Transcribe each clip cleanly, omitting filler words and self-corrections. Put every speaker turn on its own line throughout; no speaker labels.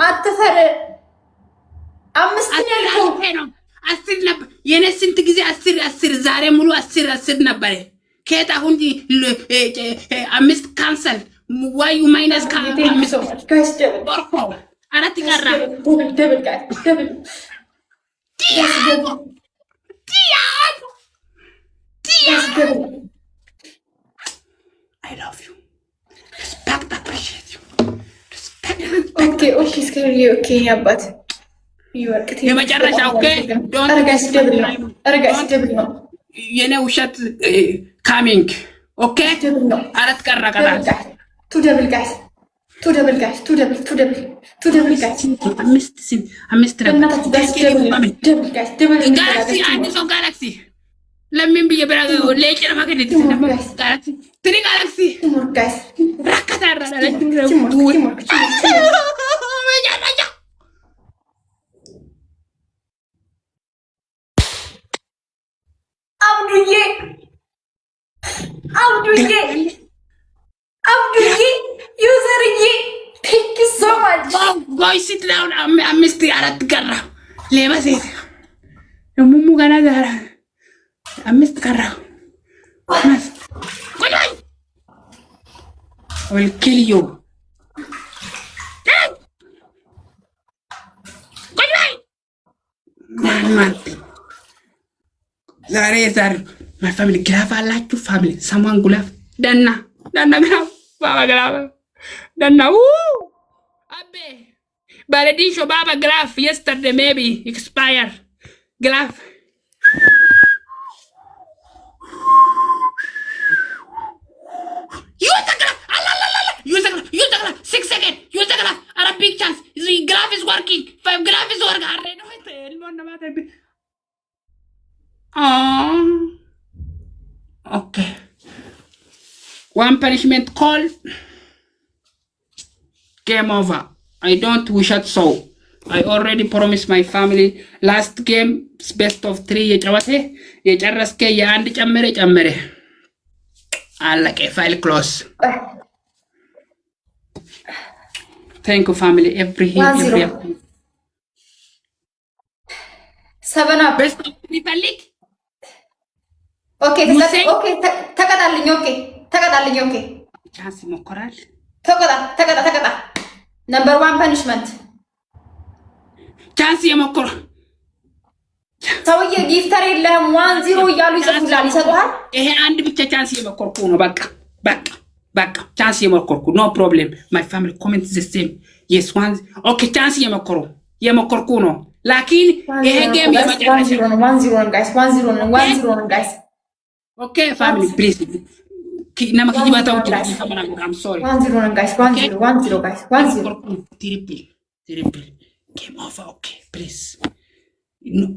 አትፈር አምስት
ነው 10 ነበር የኔ ስንት ጊዜ 10 ዛሬ ሙሉ 10 ነበር ከታ ሁን አምስት ካንሰል ዋዩ ማይነስ ከአምስት ወርቆ አራት ይቀራ
ደብል
I love you. Respect, appreciate you.
Okay, scary, okay, yeah, but you are getting
okay? Don't
double no.
You know, shut coming, okay? Arat karra.
Two double guys. Two double guys.
I missed double Galaxy, I need some Galaxy. Let me be a brother. Later, I'm going to Galaxy. Three Galaxy.
Guys.
Rakatara.
Abdul, user, thank you so much.
Boy, sit down. I missed the Arat Garra. Leva says, Mumu Ganadara. I missed Garra. I will kill you. Man. Zare. My family graph. I like to family. Someone graph. Danna graph. Baba graph. Danna. Woo. Abbe. Baradisho Baba graph. Yesterday maybe expire. Graph. Use the graph. 6 seconds. Use the graph. A big chance. The graph is working. 5 graph is working. Okay. One punishment call. Game over. I don't wish it so. I already promised my family last game best of 3 የጨረስከ የአንድ ጨመረ አለቀ file close. Thank you family every
7 up.
Best of 3 ፈልግ
Okay, ተቀጣልኝ ኦኬ
ቻንስ ይሞክራል
ተቀጣ number 1 punishment
ቻንስ የሞክሩ
ሰውዬ ጊፍተር የለህም 1-0 እያሉ ይሰጡሃል
ይሄ አንድ ብቻ ቻንስ የሞከርኩ ነው በቃ ቻንስ የሞከርኩ no problem my family comment the same yes one okay ቻንስ የሞከርኩ ነው ላኪን ይሄ ጌም የመጨረሻ
1-0 guys
okay family please nama kijibata I'm sorry
1-0 guys 1-0 guys 1-0
triple game over okay please no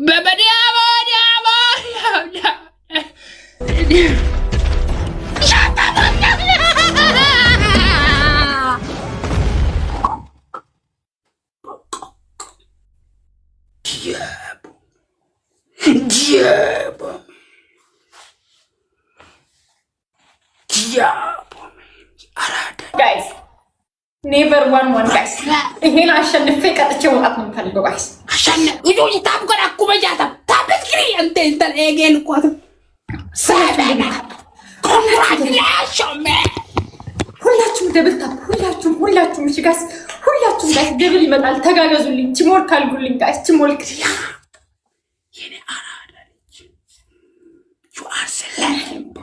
Baba diamo Diabo.
Guys, never won guys. ይሄን አሸንፌ ቀጥቼ ወጣት ነው የምፈልገው guys.
ታብ ቆራ ኩበጃታ ታብ ስክሪ እንተ ኤጌን ቋት ሰበና ኮንግራቹሌሽን ማን
ሁላችሁም ደብል ታብ ሁላችሁም እሺ ጋይስ ሁላችሁም ጋይስ ደብል ይመጣል ተጋገዙልኝ ቲሞር ካልጉልኝ ጋይስ ቲሞር ክሪያ
የኔ አራዳ ልጅ you are the legend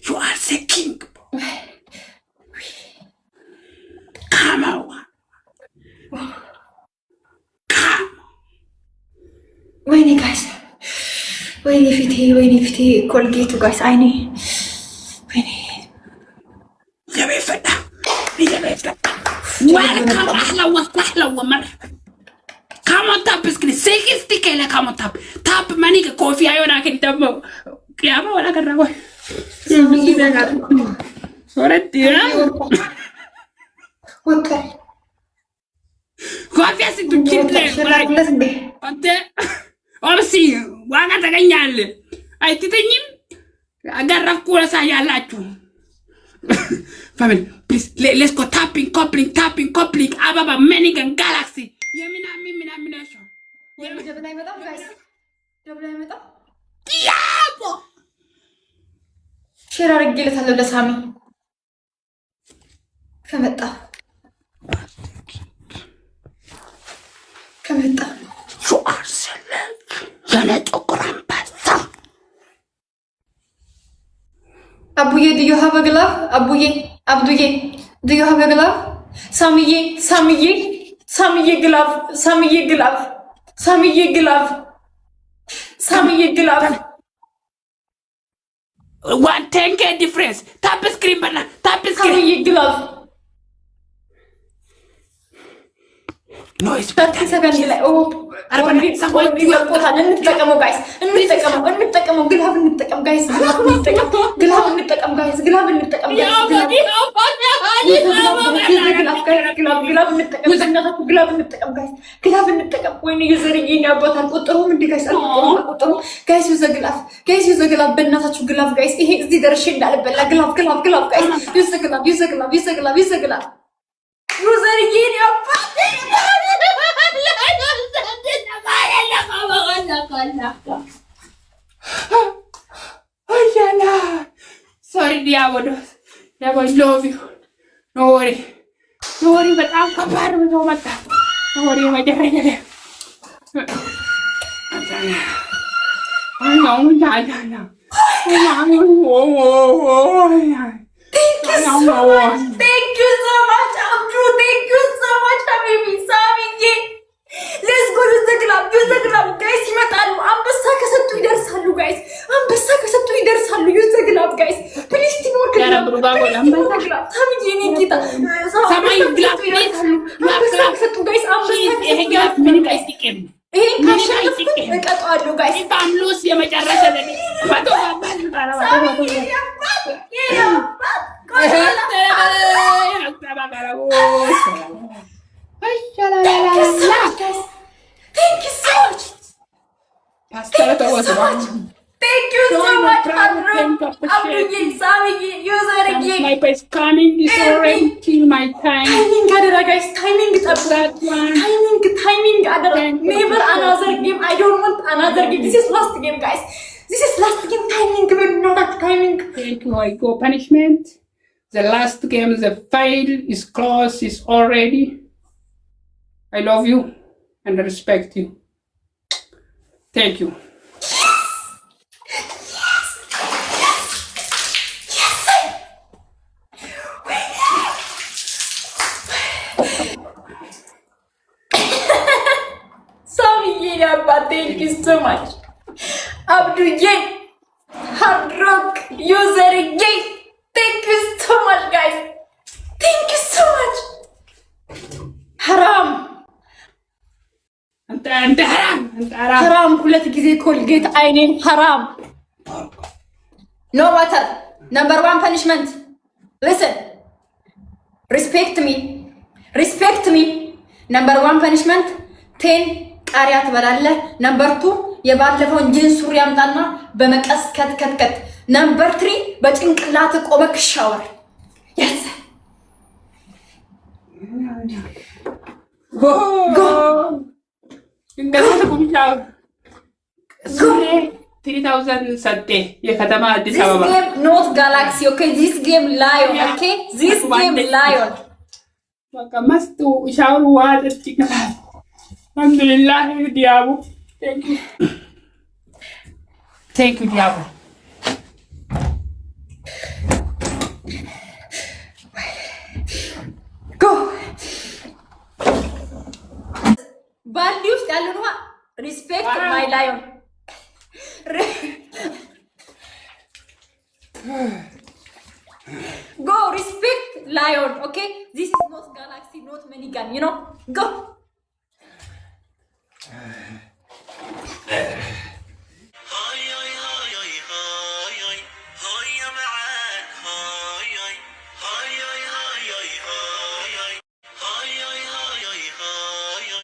you are the king come on
ወይኔ ጋይስ ወይኔ ፊቴ ኮልጌቱ ጋይስ አይኔ ወይኔ
يبيفنا welcome احلى ومرحبا come on tap اسكري 60 كيلو come on tap ماني كوفي ايونا كده دم قيامه ولا كراوي ورتي
وكل
كوفي اسد كده انت امسي وانا تغنيال አይትተኝም አገረፍኩ ያላችሁ family please let's go tapping coupling አባባ መኒገን ጋላክሲ ምናምን ናቸው
ደብል አይመጣም ጋይስ ደብል አይመጣም
ዲያቦ
ሼር አድርጌለታለሁ ለሳሚ ከመጣ
ሹአር ሰለክ የነጥቁር አንበሳ
አቡዬ do you have a glove አቡዬ አብዱዬ do you have a glove ሳሚዬ ግላቭ
one 10k difference tap screen በና tap screen
ሳሚዬ ግላቭ
ኖይስ
ሰከንድ ላይ እንጠቀመው ጋይስ እንጠቀመው ግላቭ እንጠቀም ጋይስ ግላቭ እንጠቀም ወይኔ ዩዘርዬ ያባታ አልቆጠሩም እንዴ ጋይስ አልቆጠሩም ጋይስ ዩዘር ግላቭ በእናታችሁ ግላቭ ጋይስ ይሄ እዚህ ደርሼ እንዳልበላ ግላቭ ጋይስ ዩዘር ግላቭ ዩዘርዬ ያባታ
sorry Diabo I love you no worry በጣም ከባድ ነው መጣ no worry መጀመሪያ
Thank you so much, Abdu. Thank you so much, Habibi. Samiye. Let's go to the club. Guys, ይመጣሉ። አንበሳ ከሰጡ ይደርሳሉ guys. use the club guys. Please teamwork. Samiye እኔ ጌታ
ሰማይ ግላፍ
አንበሳ ከሰጡ guys አንበሳ
ይሄ ግላፍ ምን ይቀጥቅም
ይሄን ካሸነፍኩ እቀጣዋለሁ guys.
ታምሉስ የመጨረሻ ለኔ ባዶ
Thank you so much.
Pastor
Thank you so much. Abdul Samiye user again.
My best coming is already kill my time.
Timing adara guys. Timing adara. Never another game. I don't want another game. This is last game guys. Timing.
Thank you. I go punishment. The last game, the file is closed, is already. I love you and respect you. Thank you.
Thank you so much. Abdul Hard Rock user again. Thank you so much guys. Thank you so much. Haram.
አንተ
haram ሁለት ጊዜ ኮልጌት አይኔን haram. No matter. Number 1 punishment. Listen. Respect me. Number 1 punishment. 10 ቃሪያ ትበላለህ። ነምበር 2 የባለፈውን ጂንስ ሱሪ አምጣና በመቀስ ከትከትከት። ነምበር 3 በጭንቅላት ቆመክ ሻወር። yes
go እንደዚህ ተቆምቻው ሱሪ 3000 ሰጤ የከተማ አዲስ አበባ
this game not galaxy okay this game lion okay this game lion
በቃ መስቱ ሻወር ዋጥ ይችላል Alhamdulillah, Diabo. Thank you, Diabo.
Go. Values, respect my lion. Go, respect lion, okay? This is not galaxy, not minigun, you know? Go.